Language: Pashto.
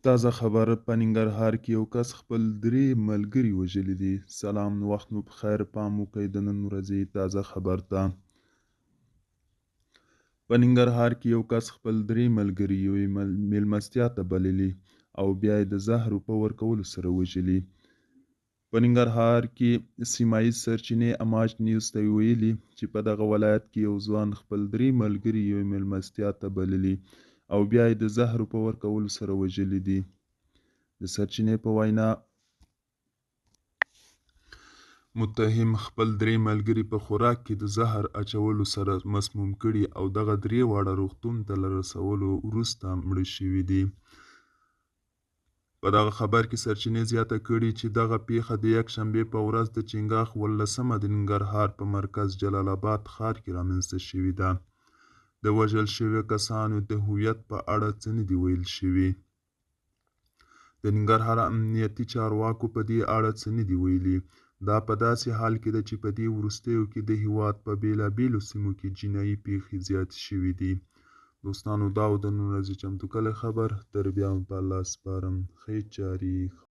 تازه خبر په ننګرهار کې یو کس خپل 3 ملګري وژلي دي. سلام، وخت مو پخیر. پام وکړئ د نن ورځې تازه خبر ته. په ننګرهار کې یو کس خپل 3 ملګري یوې میلمستیا ته بللي او بیا یې د زهرو په ورکولو سره وژلي. په ننګرهار کې سیمه ییز سرچینې اماج نیوز ته ویلي چې په دغه ولایت کې یو ځوان خپل 3 ملګري یوې میلمستیا ته بللي او بیا یې د زهرو په ورکولو سره وژلي دي. د سرچینې په وینا متهم خپل 3 ملګري په خوراک کې د زهر اچولو سره مسموم کړي او دغه 3 واړه روغتون ته له رسولو وروسته مړه شوي دي. په دغه خبر کې سرچینې زیاته کړي چې دغه پیښه د یکشنبې په ورځ د چنګاښ 18 د ننګرهار په مرکز جلال آباد ښار کې رامنځته شوې ده. د وژل شویو کسانو د هویت په اړه څه نه دي ویل شوي. د ننګرهار امنیتي چارواکو په دې اړه څه نه دي ویلي. دا په داسې حال کې ده چې په دې وروستیو کې د هیواد په بېلابېلو سیمو کې جنایي پیښې زیاتې شوي دي. دوستانو، دا و د نن ورځې چمتو کلی خبر. تر بیا په الله سپارم. ښې چارې